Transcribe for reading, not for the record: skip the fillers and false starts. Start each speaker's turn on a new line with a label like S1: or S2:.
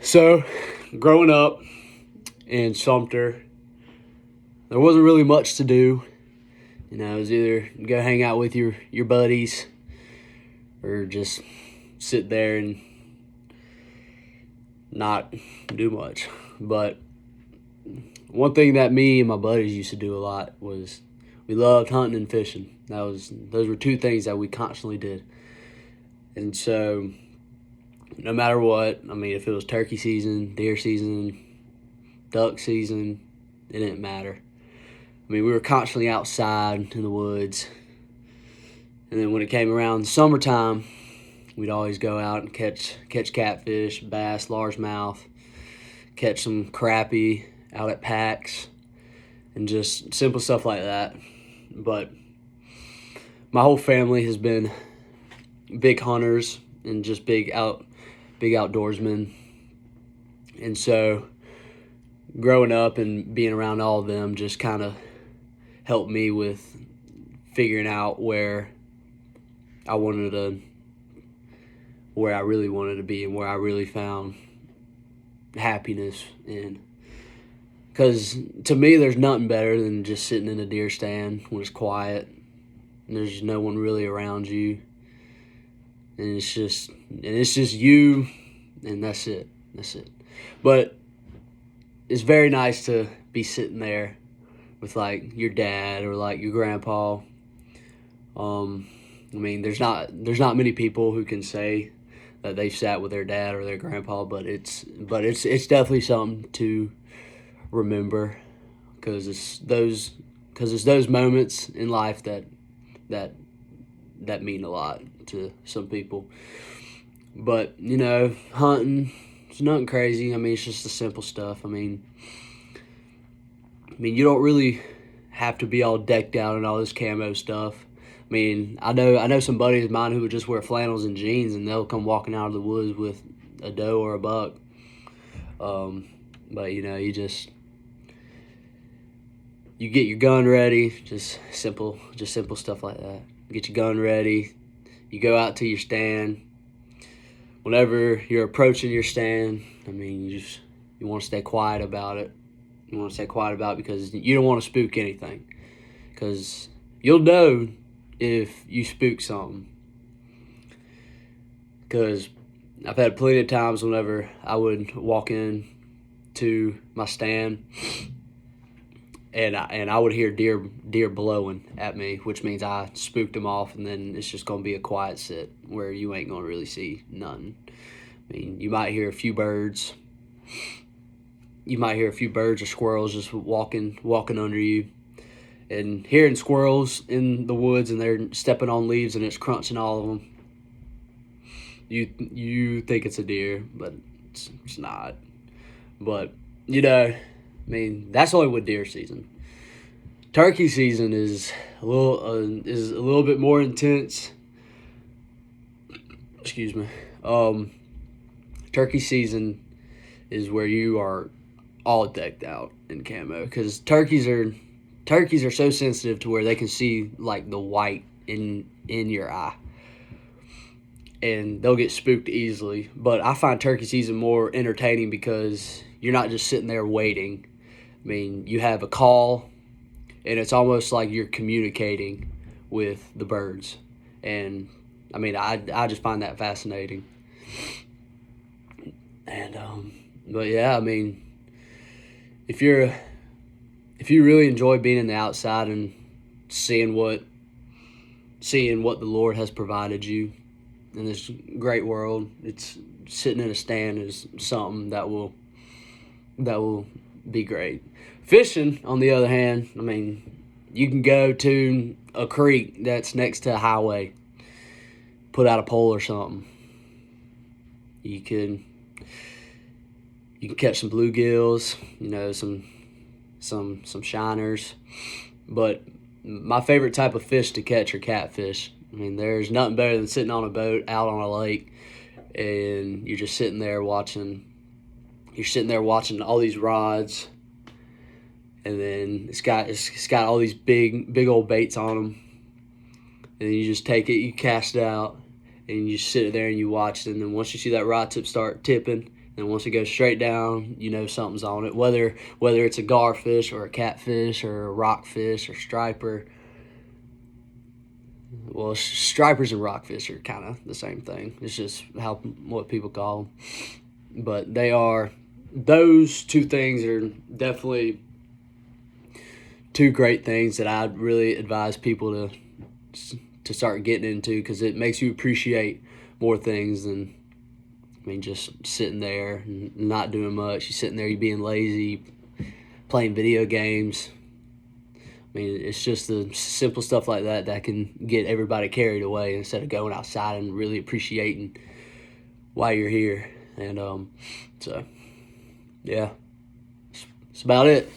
S1: So, growing up in Sumter, there wasn't really much to do. It was either go hang out with your buddies or just sit there and not do much. But one thing that me and my buddies used to do a lot was we loved hunting and fishing. Those were two things that we constantly did. And so no matter what, if it was turkey season, deer season, duck season, it didn't matter. We were constantly outside in the woods. And then when it came around summertime, we'd always go out and catch catfish, bass, largemouth, catch some crappie out at packs, and just simple stuff like that. But my whole family has been big hunters and just big outdoorsmen. And so growing up and being around all of them just kind of helped me with figuring out where I really wanted to be and where I really found happiness in. Because to me, there's nothing better than just sitting in a deer stand when it's quiet and there's no one really around you. And it's just you, and that's it. But it's very nice to be sitting there with like your dad or like your grandpa. There's not many people who can say that they've sat with their dad or their grandpa, but it's definitely something to remember, because it's those moments in life that mean a lot to some people. But hunting, it's nothing crazy. It's just the simple stuff. You don't really have to be all decked out and all this camo stuff. I know some buddies of mine who would just wear flannels and jeans and they'll come walking out of the woods with a doe or a buck. But you get your gun ready, just simple stuff like that. Get your gun ready. You go out to your stand. Whenever you're approaching your stand, you want to stay quiet about it. You want to stay quiet about it because you don't want to spook anything. Because you'll know if you spook something. Because I've had plenty of times whenever I would walk in to my stand and I would hear deer blowing at me, which means I spooked them off, and then it's just going to be a quiet sit where you ain't going to really see nothing. You might hear a few birds. You might hear a few birds or squirrels just walking under you. And hearing squirrels in the woods and they're stepping on leaves and it's crunching all of them, you think it's a deer, but it's not. But that's only with deer season. Turkey season is a little bit more intense. Excuse me. Turkey season is where you are all decked out in camo, because turkeys are so sensitive to where they can see like the white in your eye, and they'll get spooked easily. But I find turkey season more entertaining because you're not just sitting there waiting. You have a call, and it's almost like you're communicating with the birds. And I just find that fascinating. And but yeah, if you really enjoy being in the outside and seeing what the Lord has provided you in this great world, it's sitting in a stand is something that will be great. Fishing, on the other hand, you can go to a creek that's next to a highway, put out a pole or something. You can catch some bluegills, some shiners. But my favorite type of fish to catch are catfish. There's nothing better than sitting on a boat out on a lake and you're just sitting there watching all these rods, and then it's got all these big old baits on them, and then you just take it, you cast it out, and you sit there and you watch it, and then once you see that rod tip start tipping, And once it goes straight down, you know something's on it. Whether it's a garfish or a catfish or a rockfish or striper. Well, stripers and rockfish are kind of the same thing. It's just what people call them. But those two things are definitely two great things that I'd really advise people to start getting into, because it makes you appreciate more things than, just sitting there and not doing much. You're sitting there, you're being lazy, playing video games. It's just the simple stuff like that can get everybody carried away instead of going outside and really appreciating why you're here. And so, yeah, that's about it.